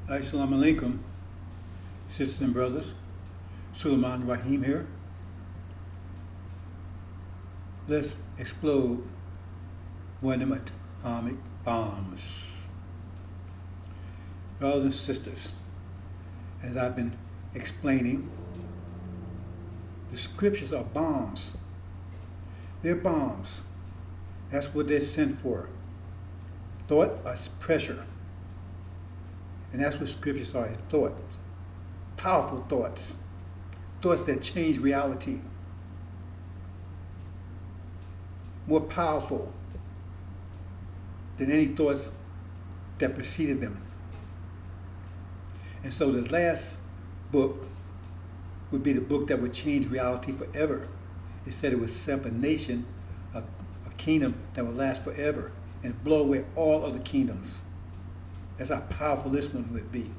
Assalamu alaikum, sisters and brothers. Suleiman Rahim here. Let's explode one of them atomic bombs. Brothers and sisters, as I've been explaining, the scriptures are bombs. They're bombs. That's what they're sent for. Thought is pressure. And that's what scriptures are, thoughts. Powerful thoughts. Thoughts that change reality. More powerful than any thoughts that preceded them. And so the last book would be the book that would change reality forever. It said it would set up a nation, a kingdom that would last forever and blow away all other kingdoms. That's how powerful this one would be.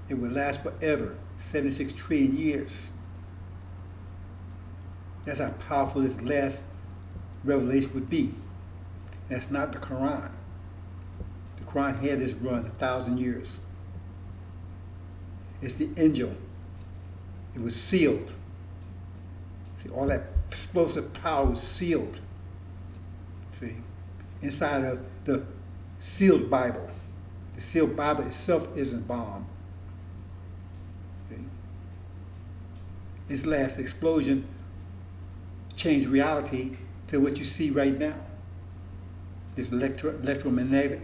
It would last forever, 76 trillion years. That's how powerful this last revelation would be. That's not the Quran. The Quran had this run 1,000 years. It's the angel. It was sealed. See, all that explosive power was sealed. See, inside of the sealed Bible. The sealed Bible itself isn't bomb. See? Its last explosion changed reality to what you see right now. This electromagnetic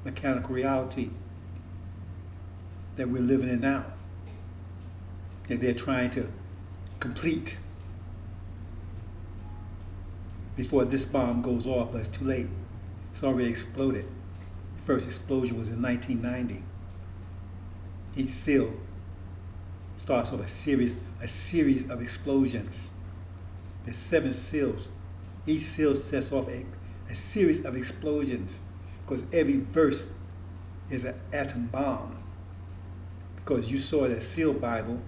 mechanical reality that we're living in now. That they're trying to complete before this bomb goes off, but it's too late. It's already exploded. First explosion was in 1990. Each seal starts off a series of explosions. There's 7 seals. Each seal sets off a series of explosions because every verse is an atom bomb. Because you saw that sealed Bible,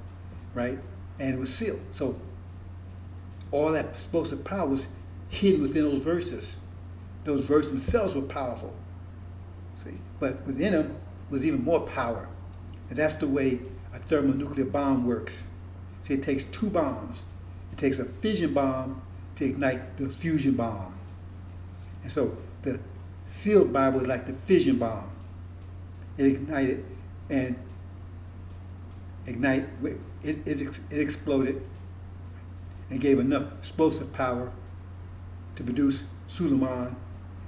right? And it was sealed. So all that explosive power was hidden within those verses. Those verses themselves were powerful. See, but within them was even more power. And that's the way a thermonuclear bomb works. See, it takes 2 bombs. It takes a fission bomb to ignite the fusion bomb. And so the sealed Bible is like the fission bomb. It ignited and it exploded and gave enough explosive power to produce Suleiman,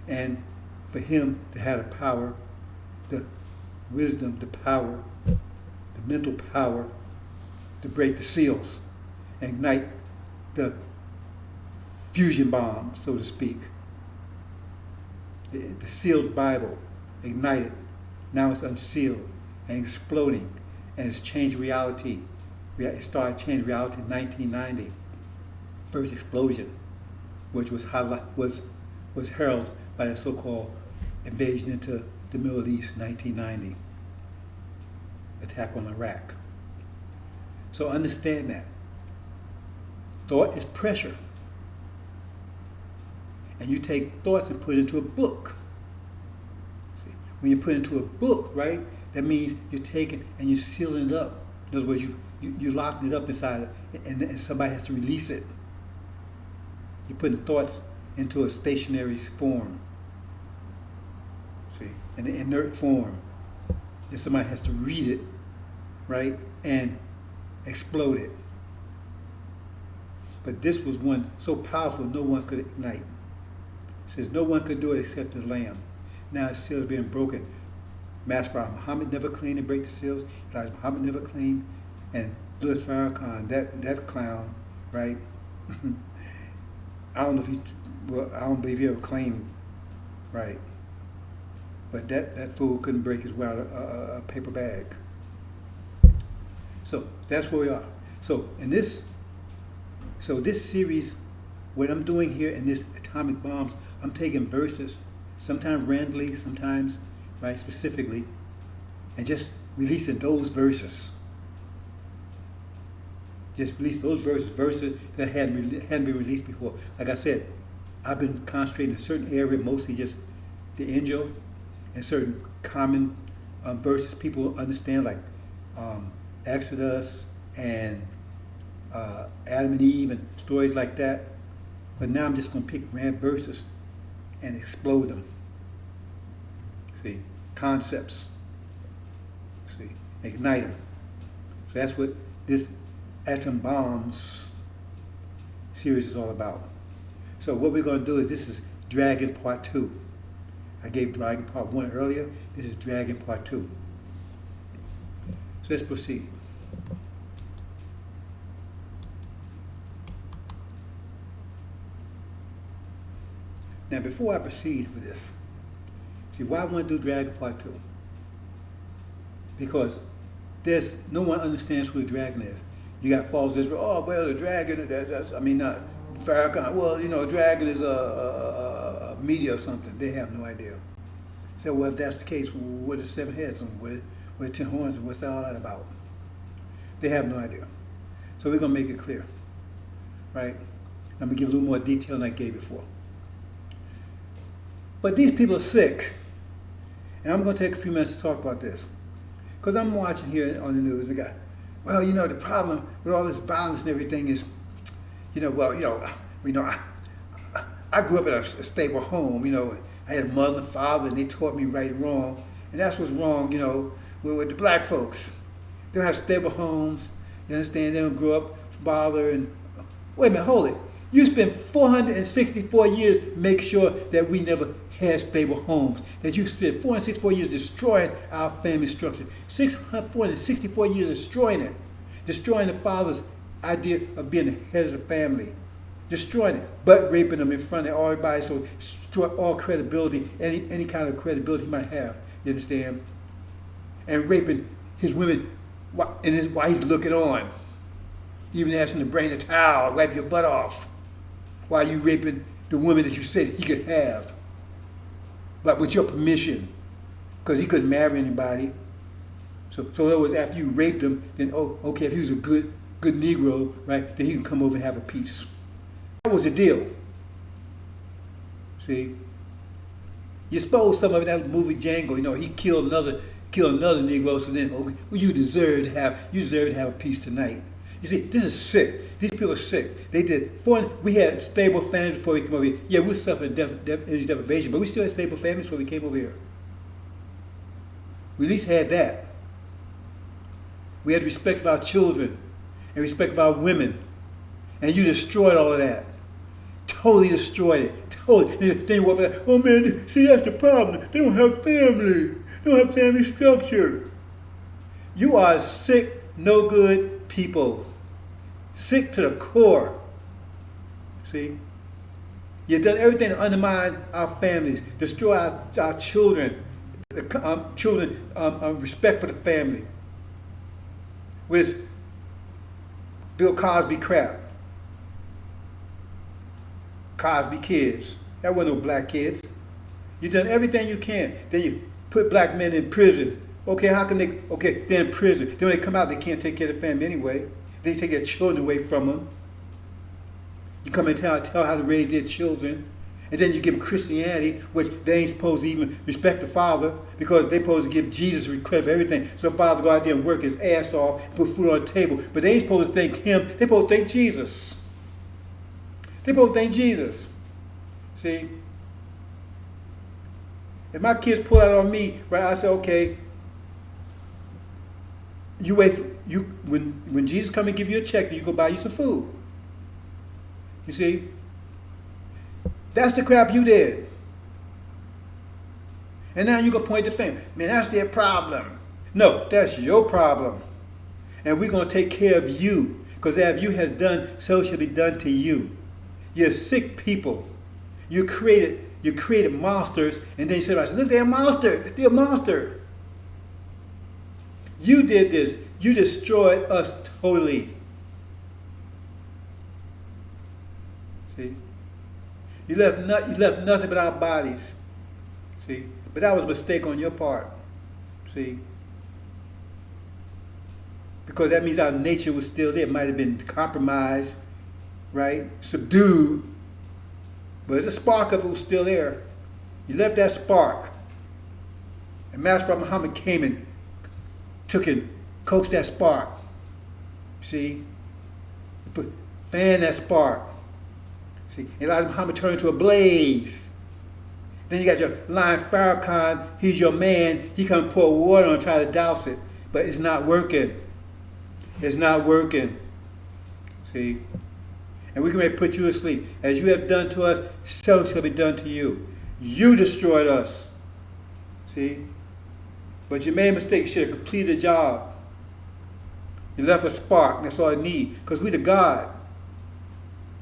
and for him to have the power, the wisdom, the power, the mental power to break the seals and ignite the fusion bomb, so to speak. The sealed Bible ignited, now it's unsealed and exploding, and it's changed reality. It started changing reality in 1990. First explosion, which was heralded by the so-called invasion into the Middle East, 1990. Attack on Iraq. So understand that. Thought is pressure. And you take thoughts and put it into a book. See, when you put it into a book, right, that means you're taking and you're sealing it up. In other words, you're locking it up inside it, and somebody has to release it. You're putting thoughts into a stationary form. See, in an inert form. Then somebody has to read it, right, and explode it. But this was one so powerful no one could ignite. It says no one could do it except the Lamb. Now it's still being broken. Master Prophet Muhammad never cleaned and break the seals. Elijah Muhammad never cleaned. And Louis Farrakhan, that clown, right? I don't believe he ever claimed, right? But that fool couldn't break his way out of a paper bag. So that's where we are. So this series, what I'm doing here in this atomic bombs, I'm taking verses, sometimes randomly, sometimes right specifically, and just releasing those verses. Just release those verses that hadn't been released before. Like I said, I've been concentrating in a certain area, mostly just the angel and certain common verses people understand, like Exodus and Adam and Eve and stories like that. But now I'm just going to pick random verses and explode them. See, concepts. See, ignite them. So that's what this atom bombs series is all about. So what we're going to do is, this is Dragon Part 2. I gave Dragon Part 1 earlier. This is Dragon Part 2. So let's proceed. Now, before I proceed with this, see why I want to do Dragon Part 2? Because there's no one understands who the dragon is. You got false Israel. Oh, well, the dragon. Not Farrakhan. Well, dragon is a media or something. They have no idea. So, well, if that's the case, what are the 7 heads and what are 10 horns and what's all that about? They have no idea. So we're gonna make it clear, right? I'm gonna give a little more detail than I gave before. But these people are sick, and I'm going to take a few minutes to talk about this. Because I'm watching here on the news, the guy, well, the problem with all this violence and everything is, I grew up in a stable home, I had a mother and father, and they taught me right and wrong. And that's what's wrong, with the black folks. They don't have stable homes, you understand? They don't grow up bothered. And wait a minute, hold it. You spent 464 years making sure that we never had stable homes. That you spent 464 years destroying our family structure. 464 years destroying it. Destroying the father's idea of being the head of the family. Destroying it. But raping them in front of everybody, so destroy all credibility, any kind of credibility he might have. You understand? And raping his women while he's looking on. Even asking to bring a towel, wipe your butt off. While you raping the woman that you said he could have, but with your permission, because he couldn't marry anybody. So in other words, after you raped him, then okay, if he was a good Negro, right, then he can come over and have a piece. That was the deal. See, you suppose some of that movie Django, he killed another Negro, so then you deserve to have a piece tonight. You see, this is sick. These people are sick. We had stable families before we came over here. Yeah, we were suffering energy deprivation, but we still had stable families before we came over here. We at least had that. We had respect for our children and respect for our women. And you destroyed all of that. Totally destroyed it. Totally. Then you walk back, oh man, see, that's the problem. They don't have family. They don't have family structure. You are sick, no good people. Sick to the core. See? You've done everything to undermine our families, destroy our children, respect for the family. With Bill Cosby crap. Cosby kids. That wasn't no black kids. You've done everything you can. Then you put black men in prison. Okay, how can they, they're in prison. Then when they come out, they can't take care of the family anyway. They take their children away from them. You come and tell how to raise their children. And then you give them Christianity, which they ain't supposed to even respect the father, because they're supposed to give Jesus credit for everything. So the father go out there and work his ass off, put food on the table. But they ain't supposed to thank him. They're supposed to thank Jesus. They're supposed to thank Jesus. See? If my kids pull out on me, right, I say, okay, you wait for, when Jesus come and give you a check, then you go buy you some food. You see? That's the crap you did. And now you can point the finger. Man, that's their problem. No, that's your problem. And we're going to take care of you. Because as you has done, so shall be done to you. You're sick people. You created monsters, and then you said, look, they're a monster. They're a monster. You did this. You destroyed us totally. See? You left nothing but our bodies. See? But that was a mistake on your part. See? Because that means our nature was still there. It might have been compromised, right? Subdued. But there's a spark of it was still there. You left that spark. And Master Prophet Muhammad came and took and coaxed that spark. See? Fan that spark. See? And Elijah Muhammad turned into a blaze. Then you got your Lion Farrakhan. He's your man. He come pour water on and try to douse it. But it's not working. It's not working. See? And we can ready to put you to sleep. As you have done to us, so shall be done to you. You destroyed us. See? But you made a mistake. You should have completed the job. You left a spark. That's all I need. Because we the God.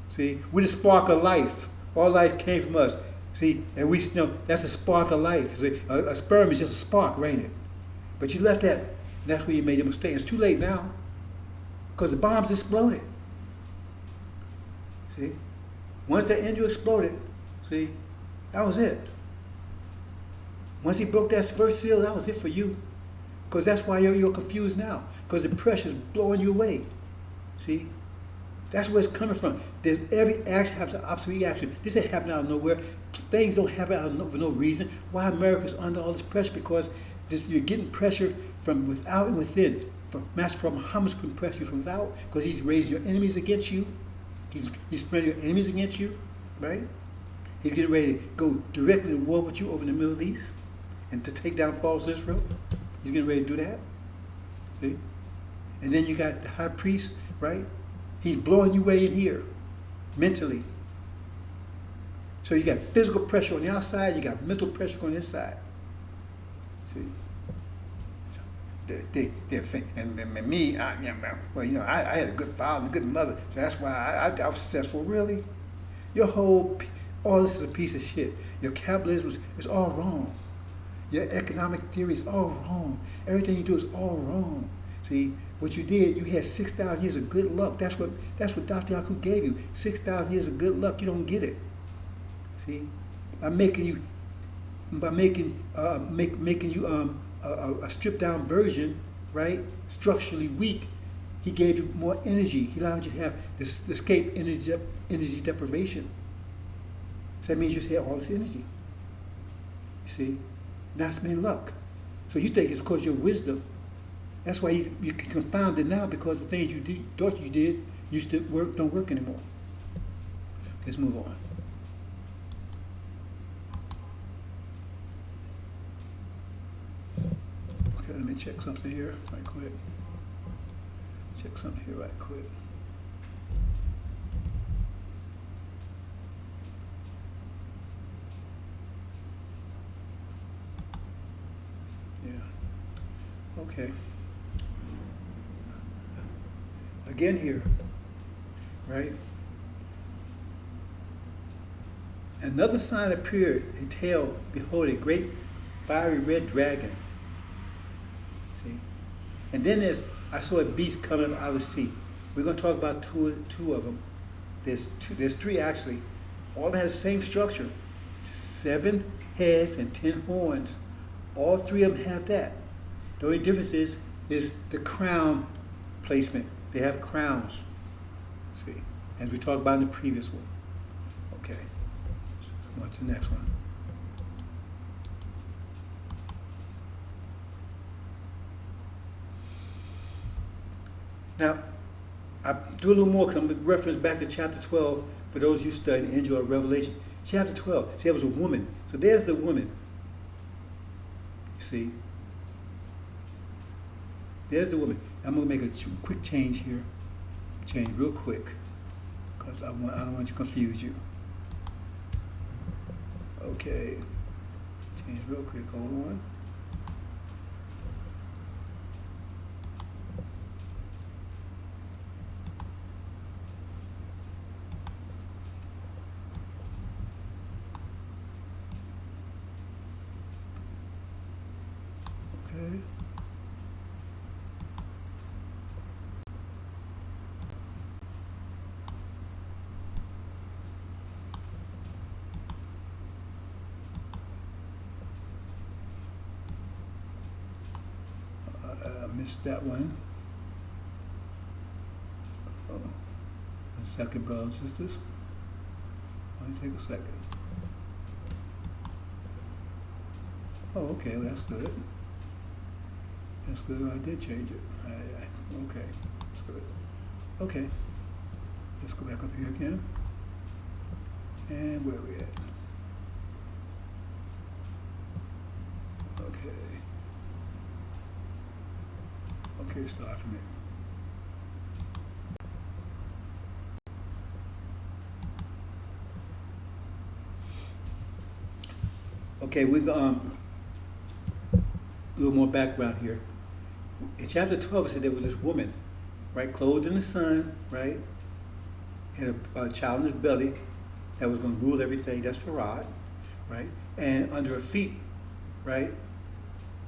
See? We the spark of life. All life came from us. See? And we know that's a spark of life. See? A sperm is just a spark, ain't it? But you left that. And that's where you made your mistake. It's too late now. Because the bombs exploded. See? Once that engine exploded, see, that was it. Once he broke that first seal, that was it for you. Because that's why you're confused now. Because the pressure's blowing you away. See? That's where it's coming from. There's every action has an opposite reaction. This ain't happening out of nowhere. Things don't happen out of for no reason. Why America's under all this pressure? Because you're getting pressure from without and within. Master Prophet Muhammad's putting pressure from without because he's raising your enemies against you. He's spreading your enemies against you, right? He's getting ready to go directly to war with you over in the Middle East and to take down false Israel. He's getting ready to do that. See? And then you got the high priest, right? He's blowing you way in here, mentally. So you got physical pressure on the outside, you got mental pressure on the inside. See? And me, I had a good father, a good mother, so that's why I was successful. Really? All this is a piece of shit. Your capitalism is all wrong. Your economic theory is all wrong. Everything you do is all wrong. See, what you did, you had 6,000 years of good luck. That's what Dr. Yaku gave you. 6,000 years of good luck. You don't get it. See, by making you a stripped down version, right? Structurally weak. He gave you more energy. He allowed you to have this escape energy deprivation. So that means you just had all this energy. You see? That's been luck. So you think it's because of your wisdom. That's why you can confound it now because the things you thought you did used to work don't work anymore. Let's move on. Okay, let me check something here right quick. Check something here right quick. Yeah. Okay. Again here, right? Another sign appeared, a tail, behold, a great fiery red dragon. See? And then I saw a beast coming up out of the sea. We're going to talk about two of them. There's three actually. All of them have the same structure. 7 heads and 10 horns. All three of them have that. The only difference is the crown placement. They have crowns. See? As we talked about in the previous one. Okay. Let's go on to the next one. Now, I do a little more because I'm going to reference back to chapter 12 for those of you studying Angel of Revelation. Chapter 12. See, there was a woman. So there's the woman. You see? There's the woman. I'm going to make a quick change here. Change real quick. Because I don't want to confuse you. Okay. Change real quick. Hold on. Okay. I missed that one. So, a second, brothers and sisters. Let me take a second. Oh, okay, well, that's good. That's good. I did change it. Okay, that's good. Okay, let's go back up here again. And where are we at? Okay. Okay, start from here. Okay, we're a little more background here. In chapter 12, it said there was this woman, right, clothed in the sun, right, had a child in his belly that was going to rule everything. That's Farad, right? And under her feet, right,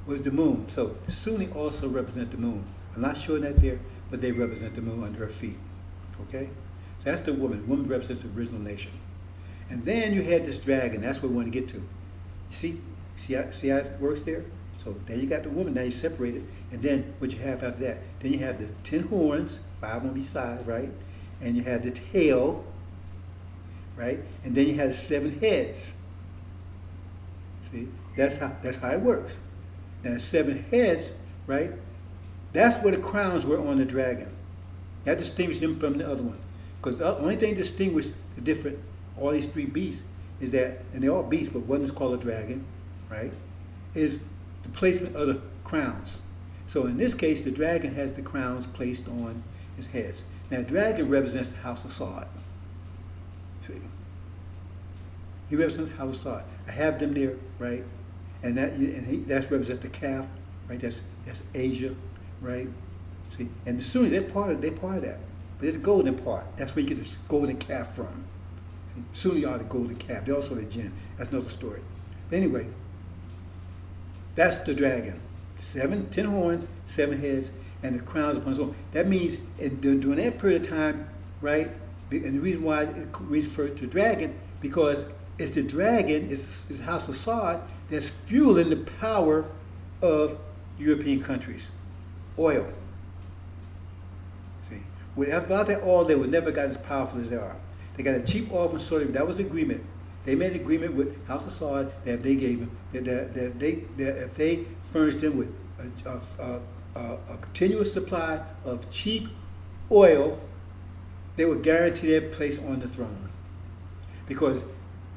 was the moon. So Sunni also represent the moon. I'm not showing that there, but they represent the moon under her feet. Okay? So that's the woman. The woman represents the original nation. And then you had this dragon. That's what we want to get to. You see how it works there? So then you got the woman. Now you separate it. And then what you have after that? Then you have the 10 horns, 5 on each side, right? And you have the tail, right? And then you have the 7 heads. See? That's how it works. Now the 7 heads, right? That's where the crowns were on the dragon. That distinguished them from the other one. Because the only thing distinguished the different, all these 3 beasts, is that, and they're all beasts, but one is called a dragon, right? Is the placement of the crowns. So in this case, the dragon has the crowns placed on his heads. Now, the dragon represents the house of Sod. See? He represents the house of Sod. I have them there, right? And that represents the calf, right? That's Asia, right? See? And the Sunnis, they're part of that. But it's the golden part. That's where you get this golden calf from. See? Sunni are the golden calf. They're also the jinn. That's another story. But anyway, that's the dragon. 10 horns, 7 heads, and the crowns upon his own. That means during that period of time, right? And the reason why it refers to dragon, because it's the dragon, it's the house of Sod that's fueling the power of European countries. Oil. See, without that oil, they would never got as powerful as they are. They got a cheap oil from Saudi Arabia. That was the agreement. They made an agreement with House of Sod that if they gave them, that if they furnished them with a continuous supply of cheap oil, they would guarantee their place on the throne. Because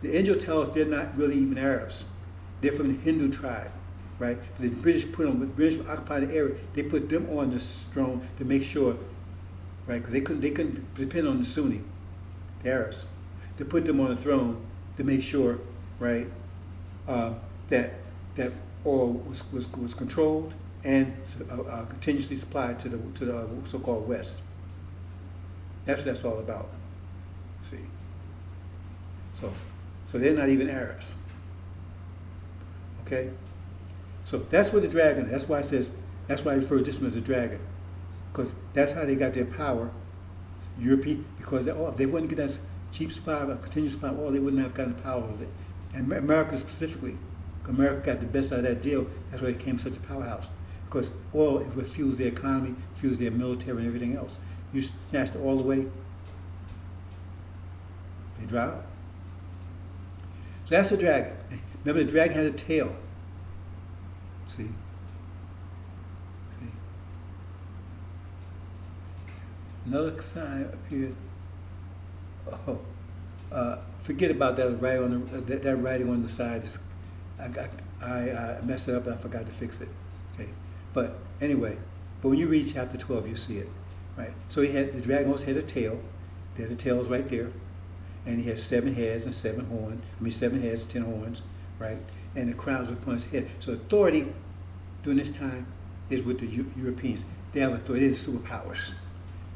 the angel tells us they're not really even Arabs. They're from the Hindu tribe, right? The British occupied the area. They put them on the throne to make sure, right? Because they couldn't depend on the Sunni, the Arabs. They put them on the throne to make sure, right, that oil was controlled and continuously supplied to the so-called West. That's what that's all about. See, so they're not even Arabs. Okay, so that's what the dragon. That's why it says. That's why I refer to this one as a dragon, because that's how they got their power. European, because if they wouldn't get that cheap supply, a continuous supply of oil, they wouldn't have gotten the power of it. And America specifically, America got the best out of that deal. That's why it became such a powerhouse. Because oil is what fuels their economy, fuels their military and everything else. You snatch the oil away, they dry up. So that's the dragon. Remember, the dragon had a tail. See? Another sign appeared. Forget about that writing on that writing on the side. I messed it up and I forgot to fix it. Okay, but anyway, when you read chapter 12, you see it, right? So the dragon also had a tail. There's the tails right there, and he has 7 heads and 7 horns. 7 heads, 10 horns, right? And the crowns were upon his head. So authority during this time is with the Europeans. They have authority. They're the superpowers.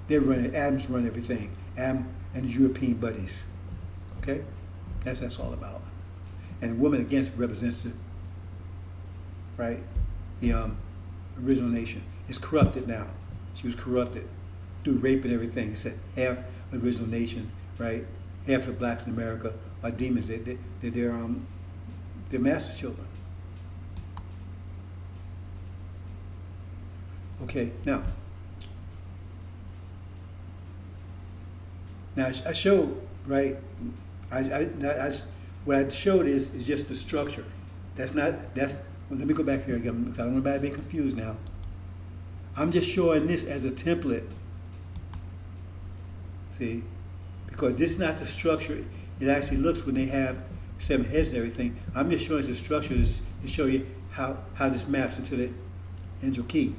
They're running. Adams run everything. Adam and his European buddies. Okay, that's all about. And the woman against represents the original nation. It's corrupted now. She was corrupted through rape and everything. He said half of the original nation, right? Half of the blacks in America are demons. They're master children. Okay, now I showed, right? What I showed is just the structure. That's Well, let me go back here again, because I don't want anybody to be confused now. I'm just showing this as a template. See? Because this is not the structure it actually looks when they have 7 heads and everything. I'm just showing the structure to show you how this maps into the angel key.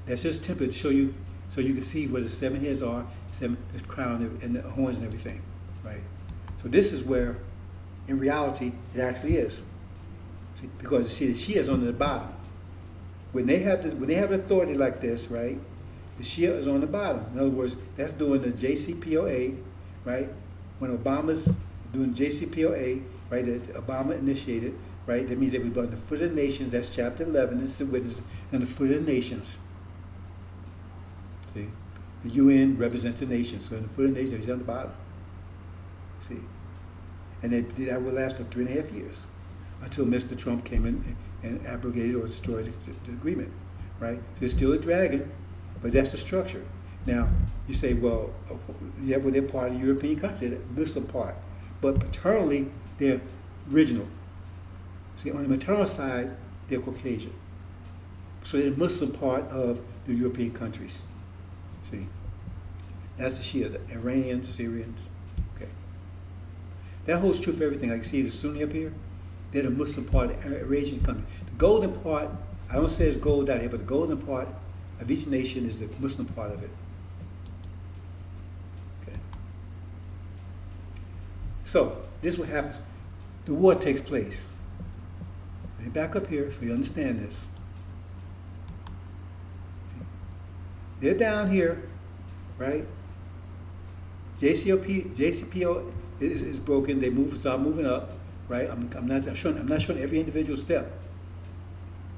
That's just a template to show you, so you can see where the 7 heads are, the crown and the horns and everything, right? So this is where, in reality, it actually is. See, because you see the Shia is on the bottom. When they have authority like this, right? The Shia is on the bottom. In other words, that's doing the JCPOA, right? When Obama's doing JCPOA, right? That Obama initiated, right? That means they were on the foot of the nations. That's chapter 11. This is the witness on the foot of the nations. See, the UN represents the nations. So on the foot of the nations, he's on the bottom. See, and that will last for 3.5 years until Mr. Trump came in and abrogated or destroyed the agreement, right? So it's still a dragon, but that's the structure. Now, you say, well, yeah, well, they're part of the European country, they're Muslim part, but paternally, they're original. See, on the maternal side, they're Caucasian. So they're the Muslim part of the European countries. See, that's the Shia, the Iranians, Syrians. Okay, that holds true for everything. Like you see the Sunni up here, they're the Muslim part of the Eurasian country. The golden part, I don't say it's gold down here, but the golden part of each nation is the Muslim part of it. Okay. So this is what happens. The war takes place. Let me back up here so you understand this. They're down here, right? JCPO is broken. They start moving up, right? I'm not showing every individual step.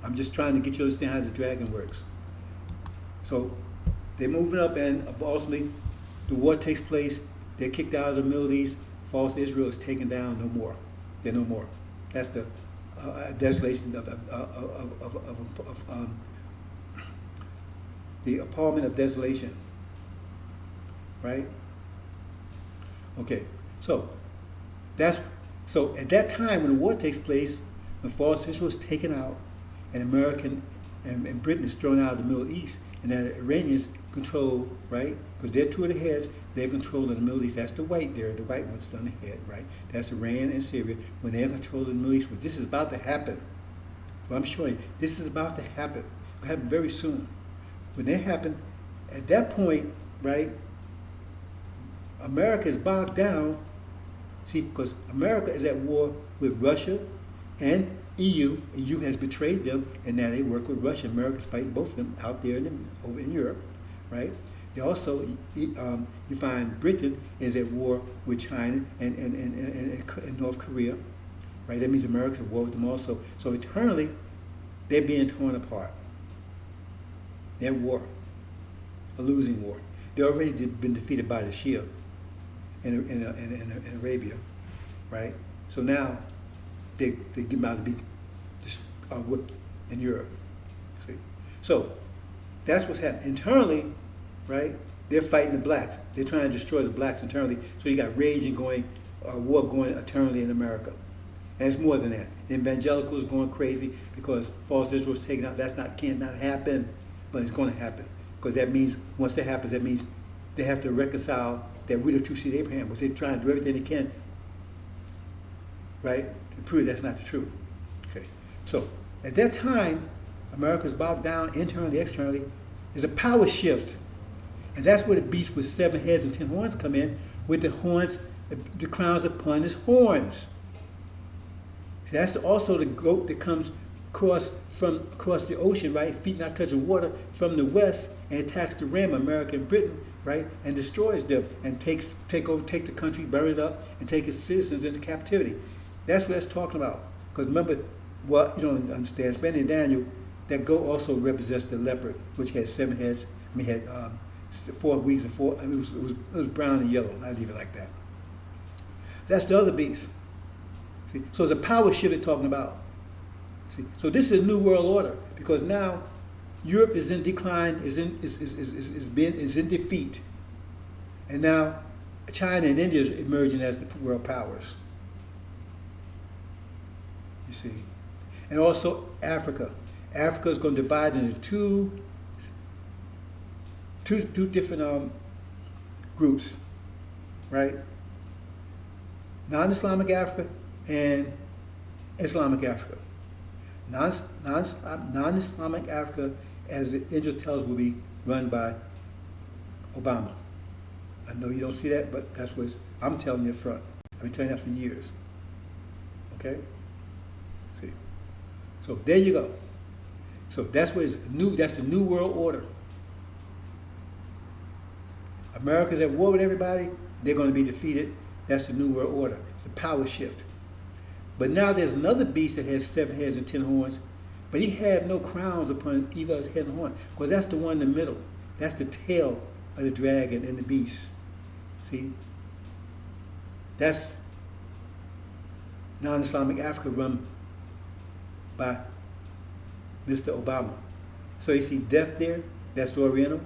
I'm just trying to get you to understand how the dragon works. So they're moving up, and ultimately, the war takes place. They're kicked out of the Middle East. False Israel is taken down. No more. They're no more. That's the desolation of the appallment of desolation, right? Okay, so at that time when the war takes place, when false Israel is taken out, and American and Britain is thrown out of the Middle East, and then the Iranians control, right? Because they're 2 of the heads, they're controlling the Middle East. That's the white there, the white one's on the head, right? That's Iran and Syria. When they're controlling the Middle East, well, this is about to happen. Well, I'm showing you, this is about to happen. It'll happen very soon. When that happened, at that point, right, America is bogged down. See, because America is at war with Russia and EU. EU has betrayed them, and now they work with Russia. America's fighting both of them out there over in Europe, right? They also, you find Britain is at war with China and North Korea, right? That means America's at war with them also. So eternally, they're being torn apart. They're at war, a losing war. They already been defeated by the Shia in Arabia, right? So now they get about to be whipped in Europe. See, so that's what's happening internally, right? They're fighting the blacks. They're trying to destroy the blacks internally. So you got raging going, war going eternally in America, and it's more than that. The evangelicals going crazy because false Israel is taken out. Cannot happen. But it's going to happen, because that means once that happens, that means they have to reconcile that we're the true seed of Abraham, but they're trying to do everything they can, right, to prove that's not the truth. Okay, so at that time, America's bogged down internally, externally. There's a power shift, and that's where the beast with 7 heads and 10 horns come in, with the horns, the crowns upon his horns. That's also the goat that comes across the ocean, right? Feet not touching water from the west, and attacks the ram, America and Britain, right? And destroys them and take the country, burn it up, and take its citizens into captivity. That's what that's talking about. Because remember, what you don't understand, especially in Daniel, that goat also represents the leopard, which had 7 heads. I mean, had 4 wings and 4. I mean, it was brown and yellow. I leave it like that. That's the other beast. See, so it's a power shift they're talking about. See, so this is a new world order, because now Europe is in decline, is in defeat, and now China and India is emerging as the world powers. You see, And also Africa. Africa is going to divide into two different groups, right? Non-Islamic Africa and Islamic Africa. Non-Islamic Africa, as the Angel tells, will be run by Obama. I know you don't see that, but that's what I'm telling you up front. I've been telling you that for years. Okay? See? So there you go. So that's what is new. That's the new world order. America's at war with everybody. They're going to be defeated. That's the new world order. It's a power shift. But now there's another beast that has 7 heads and 10 horns, but he have no crowns upon either his head and horn, because that's the one in the middle. That's the tail of the dragon and the beast. See? That's non-Islamic Africa run by Mr. Obama. So you see death there, that's the Oriental.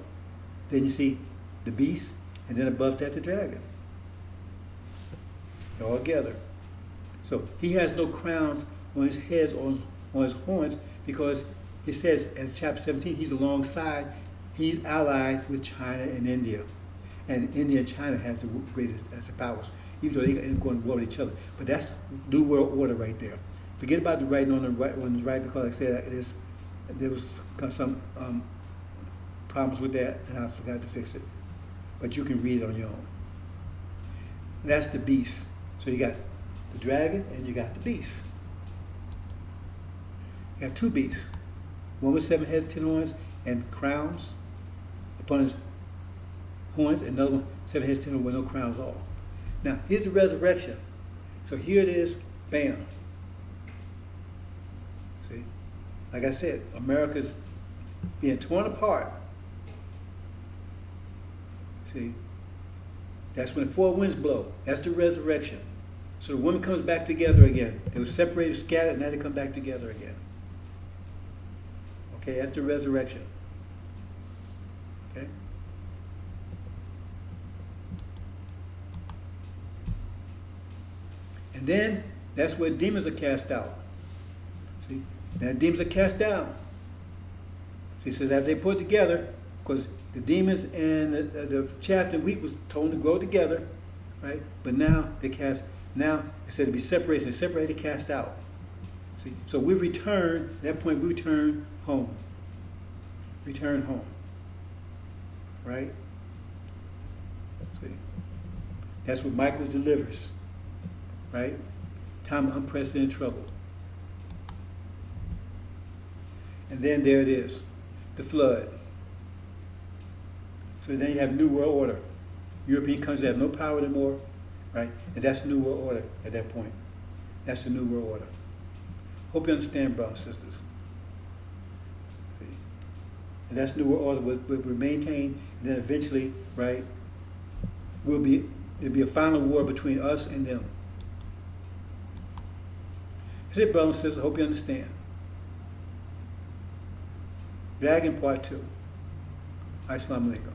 Then you see the beast, and then above that the dragon. They're all together. So he has no crowns on his heads or on his horns, because it says in chapter 17, he's alongside, he's allied with China and India. And India and China has the greatest powers, even though they're going to war with each other. But that's the new world order right there. Forget about the writing on the right, because like I said, there was some problems with that, and I forgot to fix it. But you can read it on your own. That's the beast. So you got the dragon and you got the beast. You got 2 beasts. One with 7 heads, 10 horns, and crowns upon his horns, and another one, 7 heads, 10 horns, with no crowns at all. Now, here's the resurrection. So here it is, bam. See? Like I said, America's being torn apart. See? That's when the 4 winds blow. That's the resurrection. So the woman comes back together again. They were separated, scattered, now they come back together again. Okay, that's the resurrection. Okay? And then that's where demons are cast out. See? Now demons are cast down. See, so that they put together, because the demons and the chaff and wheat was told to grow together, right? But now they cast. Now instead of be separated, they're separated, cast out. See, so we return. At that point, we return home. Return home. Right? See, that's what Michael delivers. Right? Time of unprecedented trouble. And then there it is, the flood. So then you have New World Order. European countries have no power anymore, right? And that's the New World Order at that point. That's the New World Order. Hope you understand, brothers and sisters. See? And that's New World Order will maintain, and then eventually, right, there'll be a final war between us and them. That's it, brothers and sisters. Hope you understand. Dragon Part 2. Assalamu alaikum.